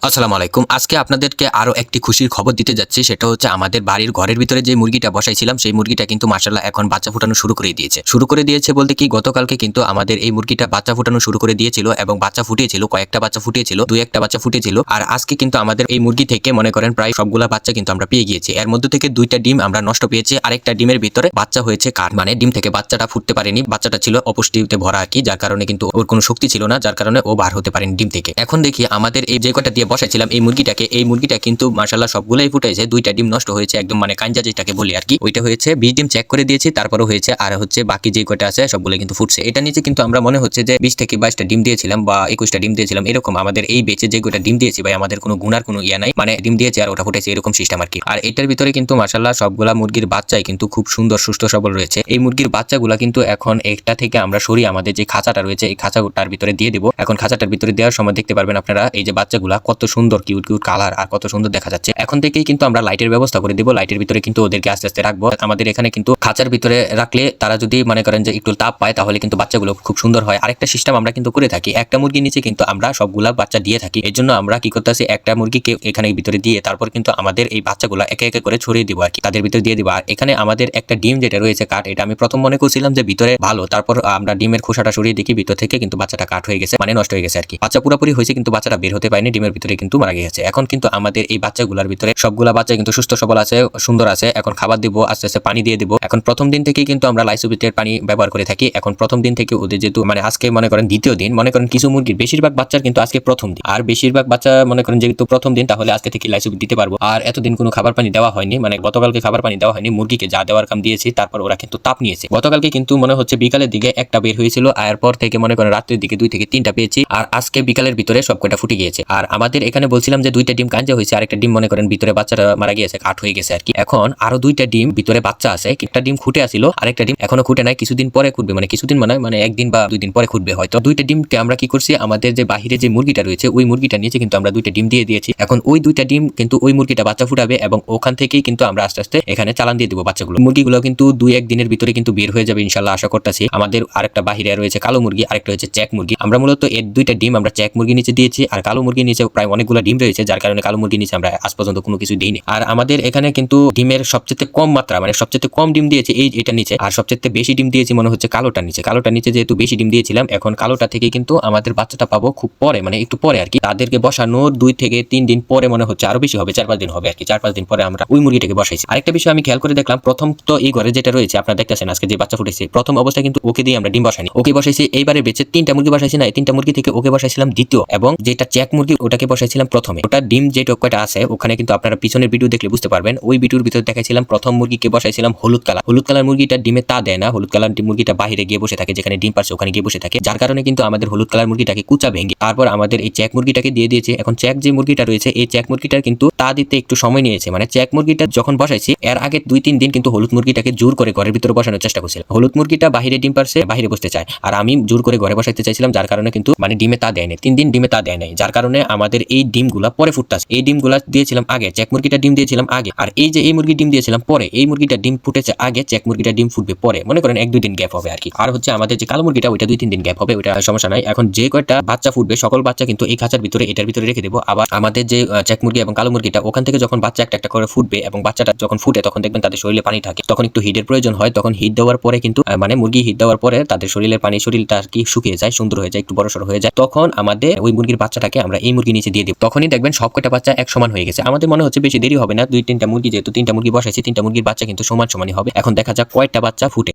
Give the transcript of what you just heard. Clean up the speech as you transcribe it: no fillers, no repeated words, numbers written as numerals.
আসসালামু আলাইকুম। আজকে আপনাদেরকে আরো একটি খুশির খবর দিতে যাচ্ছি। সেটা হচ্ছে আমাদের বাড়ির ঘরের ভিতরে যে মুরগিটা বসাইছিলাম, সেই মুরগিটা কিন্তু মাশাআল্লাহ এখন বাচ্চা ফুটানো শুরু করে দিয়েছে। শুরু করে দিয়েছে বলতে কি গতকালকে কিন্তু আমাদের এই মুরগিটা বাচ্চা ফুটানো শুরু করে দিয়েছিল এবং বাচ্চা ফুটিয়েছিল, কয়েকটা বাচ্চা ফুটিয়েছিল, ২-১টা বাচ্চা ফুটিয়েছিল। আর আজকে কিন্তু আমাদের এই মুরগি থেকে মনে করেন প্রায় সবগুলা বাচ্চা কিন্তু আমরা পেয়ে গিয়েছি। এর মধ্যে থেকে ২টা ডিম আমরা নষ্ট পেয়েছি। আরেকটা ডিমের ভিতরে বাচ্চা হয়েছে কাঠ, মানে ডিম থেকে বাচ্চাটা ফুটতে পারেনি। বাচ্চাটা ছিল অপুষ্টিতে ভরা আর কি, যার কারণে কিন্তু ওর কোনো শক্তি ছিল না, যার কারণে ও বার হতে পারেনি ডিম থেকে। এখন দেখি আমাদের এই যে কটা দিয়ে বসাইছিলাম এই মুরগিটা কিন্তু মাশাআল্লাহ সবগুলাই ফুটাইছে। ২টা ডিম নষ্ট হয়েছে, একদম মানে কাঞ্জা যেটাকে বলি আর কি, ওইটা হয়েছে। ২০ ডিম চেক করে দিয়েছি, তারপরও হয়েছে। আর হচ্ছে বাকি যে কয়টা আছে সবগুলো কিন্তু ফুটছে। এটা নিচে কিন্তু আমরা মনে হচ্ছে যে ২০ থেকে ২২টা ডিম দিয়েছিলাম বা ২১টা ডিম দিয়েছিলাম, এরকম আমাদের এই বেচে যে কয়টা ডিম দিয়েছি ভাই, আমাদের কোনো গুনার কোনো ইয়া নাই, মানে ডিম দিয়েছে আর ওটা ফুটেছে এরকম সিস্টেম আর কি। আর এটার ভিতরে কিন্তু মাশাআল্লাহ সবগুলা মুরগির বাচ্চাই কিন্তু খুব সুন্দর সুস্থ সবল রয়েছে। এই মুরগির বাচ্চাগুলা কিন্তু এখন একটা থেকে আমরা সরিয়ে আমাদের যে খাঁচাটা রয়েছে এই খাঁচাটার ভিতরে দিয়ে দেবো। এখন খাঁচাটার ভিতরে দেওয়ার সময় দেখতে পারবেন আপনারা এই যে বাচ্চাগুলা কত সুন্দর কিউট কিউট কালার আর কত সুন্দর দেখা যাচ্ছে। এখন থেকেই কিন্তু আমরা লাইটের ব্যবস্থা করে দিব। লাইটের ভিতরে কিন্তু ওদেরকে আস্তে আস্তে রাখবো। আমাদের এখানে কিন্তু খাঁচার ভিতরে রাখলে তারা যদি মনে করেন যে একটু তাপ পায়, তাহলে কিন্তু বাচ্চাগুলো খুব সুন্দর হয়। আরেকটা সিস্টেম আমরা কিন্তু করে থাকি, একটা মুরগির নিচে কিন্তু আমরা সবগুলা বাচ্চা দিয়ে থাকি। এর জন্য আমরা কি করতেছি, একটা মুরগিকে এখানে ভিতরে দিয়ে তারপর কিন্তু আমাদের এই বাচ্চাগুলো একে একে করে ছড়িয়ে দিব আর কি, তাদের ভিতরে দিয়ে দিব। আর এখানে আমাদের একটা ডিম যেটা রয়েছে কাঠ, এটা আমি প্রথম মনে করছিলাম যে ভিতরে ভালো, তারপর আমরা ডিমের খোসাটা সরিয়ে দেখি ভিতর থেকে কিন্তু বাচ্চাটা কাঠ হয়ে গেছে, মানে নষ্ট হয়ে গেছে আর কি। বাচ্চা পুরোপুরি হয়েছে কিন্তু বাচ্চাটা বের হতে পারেনি, ডিমের ভিতরে কিন্তু মারা গেছে। এখন কিন্তু আমাদের এই বাচ্চাগুলোর ভিতরে সবগুলা বাচ্চা কিন্তু সুস্থ সবল আছে, সুন্দর আছে। এখন খাবার দিব, আস্তে আস্তে পানি দিয়ে দিব। এখন প্রথম দিন থেকেই কিন্তু আমরা লাইসোবিটের পানি ব্যবহার করে থাকি। এখন প্রথম দিন থেকে ওদের যেহেতু মানে আজকে মনে করেন দ্বিতীয় দিন, মনে করেন কিছু মুরগির বেশিরভাগ বাচ্চার কিন্তু আজকে প্রথম দিন, আর বেশিরভাগ বাচ্চা মনে করেন যেহেতু প্রথম দিন, তাহলে আজকে থেকে লাইসোবিট দিতে পারবো। আর এতদিন কোনো খাবার পানি দেওয়া হয়নি, মানে গতকালকে খাবার পানি দেওয়া হয়নি, মুরগিকে যা দেওয়ার কাম দিয়েছি, তারপর ওরা কিন্তু তাপ নিয়েছে। গতকালকে কিন্তু মনে হচ্ছে বিকালের দিকে একটা বের হয়েছিল, আর পর থেকে মনে করেন রাত্রের দিকে ২ থেকে ৩টা পেয়েছি। আর আজকে বিকালের ভিতরে সবকটা ফুটে গিয়েছে। আর আমাদের এখানে বলছিলাম যে ২টা ডিম কাঞ্জা হয়েছে, আরেকটা ডিম মনে করেন ভিতরে বাচ্চাটা মারা গিয়েছে, কাঠ হয়ে গেছে আর কি। এখন আরো 2টা ডিম ভিতরে বাচ্চা আছে, একটা ডিম ফুটে আসিল, আরেকটা ডিম এখনো ফুটে নাই, কিছুদিন পরে ফুটবে, মানে কিছুদিন মানে 1 দিন বা 2 দিন পরে ফুটবে হয়তো। 2টা ডিমকে আমরা কি করছি, আমাদের যে বাহিরে যে মুরগিটা রয়েছে ওই মুরগিটা নিচে কিন্তু আমরা 2টা ডিম দিয়ে দিয়েছি। এখন ওই 2টা ডিম কিন্তু ওই মুরগিটা বাচ্চা ফুটাবে এবং ওখান থেকেই কিন্তু আমরা আস্তে আস্তে এখানে চালান দিয়ে দেবো বাচ্চাগুলো। মুরগিগুলো কিন্তু 2-1 দিনের ভিতরে কিন্তু বের হয়ে যাবে ইনশাআল্লাহ, আশা করতেছি। আমাদের আরেকটা বাহিরে রয়েছে কালো মুরগি, আরেকটা হচ্ছে চেক মুরগি। আমরা মূলত এর 2টা ডিম আমরা চেক মুরগি নিচে দিয়েছি, আর কালো মুরগির নিচে প্রায় অনেকগুলো ডিম রয়েছে, যার কারণে কালো মুরগির নিচে আমরা আজ পর্যন্ত কোনো কিছু দিইনি। আর আমাদের এখানে কিন্তু ডিমের সবচেয়ে কম মাত্রা, মানে সবচেয়ে কম ডিম দিয়েছি এটা নিচে, আর সবচেয়ে বেশি ডিম দিয়েছি মনে হচ্ছে কালোটা নিচে। কালোটা নিচে যেহেতু বেশি ডিম দিয়েছিলাম, এখন কালোটা থেকে কিন্তু আমাদের বাচ্চাটা পাবো খুব পরে, মানে একটু পরে আর কি। তাদেরকে বসানোর 2 থেকে 3 দিন পরে মনে হচ্ছে, আরো বেশি হবে, 4-5 দিন হবে আর কি। 4-5 দিন পরে আমরা ওই মুরগিটাকে বসাইছি। আরেকটা বিষয় আমি খেয়াল করে দেখলাম, প্রথম তো এই ঘরে যেটা রয়েছে আপনারা দেখতেছেন আজকে যে বাচ্চা ফুটেছে, প্রথম অবস্থায় কিন্তু ওকে দিয়ে আমরা ডিম বসাইনি, ওকে বসাইছি এইবারে বেঁচে 3টা মুরগি বসাইছি না, এই 3টা মুরগি থেকে ওকে বসাইছিলাম দ্বিতীয়, এবং যেটা চেক মুরগি ওটাকে বসাইছিলাম প্রথমে। ওটা ডিম যেটা কয়টা আছে ওখানে কিন্তু আপনারা পিছনের ভিডিও দেখলে বুঝতে পারবেন। ওই ভিডিওর ভিতরে দেখাইছিলাম প্রথম মুরগিকে বসাইছিলাম হলুদ কালার মুরগিটা ডিমে তা দেয় না, হলুদ কালার মুরগিটা বাইরে গিয়ে বসে থাকে, যেখানে ডিম পারছে ওখানে গিয়ে বসে থাকে, যার কারণে কিন্তু আমাদের হলুদ কালার মুরগিটাকে কুচা ভেঙে তারপর আমাদের এই চেক মুরগিটাকে দিয়ে দিয়েছে। এখন চেক যে মুরগিটা রয়েছে এই চেক মুরগিটার কিন্তু তা দিতে একটু সময় নিয়েছে, মানে চেক মুরগিটা যখন বসাইছি এর আগে 2-3 দিন কিন্তু হলুদ মুরগিটাকে জোর করে ঘরের ভিতরে বসানোর চেষ্টা করছিলাম। হলুদ মুরগিটা বাইরে ডিম পারছে, বাইরে বসতে চায়, আর আমি জোর করে ঘরে বসাইতে চাইছিলাম, যার কারণে কিন্তু মানে ডিমে তা দেয় নাই, 3 দিন ডিমে তা দেয় নাই, যার কারণে আমাদের এই ডিমগুলা পরে ফুটতাছে। এই ডিমগুলা দিয়েছিলাম আগে, চেক মুরগিটা ডিম দিয়েছিলাম আগে, আর এই যে এই মুরগির ডিম দিয়েছিলাম পরে। এই মুরগিটা ডিম ফুটেছে আগে, চেক মুরগিটা ডিম ফুটবে পরে, মনে করেন 1-2 দিন গ্যাপ হবে আর কি। আর হচ্ছে আমাদের যে কালো মুরগিটা ওইটা 2-3 দিন গ্যাপ হবে, ওইটা সমস্যা নাই। এখন যে কয়টা বাচ্চা ফুটবে সকল বাচ্চা কিন্তু এই খাঁচার ভিতরে এটার ভিতরে রেখে দেবো। আবার আমাদের যে চেক মুরগি এবং কালো মুরগিটা ওখান থেকে যখন বাচ্চা একটা একটা করে ফুটবে এবং বাচ্চাটা যখন ফুটে তখন দেখবেন তাদের শরীরে পানি থাকে, তখন একটু হিটের প্রয়োজন হয়, তখন হিট দেওয়ার পরে কিন্তু মানে মুরগি হিট দেওয়ার পরে তাদের শরীরের পানি শরীরটা আর কি শুকিয়ে যায়, সুন্দর হয়ে যায়, একটু বড়সড় হয়ে যায়, তখন আমাদের ওই মুরগির বাচ্চাটাকে আমরা এই মুরগি নিচে দিয়ে দিব। তখনই দেখবেন সব কয়টা বাচ্চা এক সমান হয়ে গেছে। আমাদের মনে হচ্ছে বেশি দেরি হবে না, 2-3টা মুরগি যেহেতু 3টা মুরগি বসাইছি, 3টা মুরগির বাচ্চা কিন্তু সমান সমানই হবে। এখন দেখা যাক কয়টা বাচ্চা ফুটে।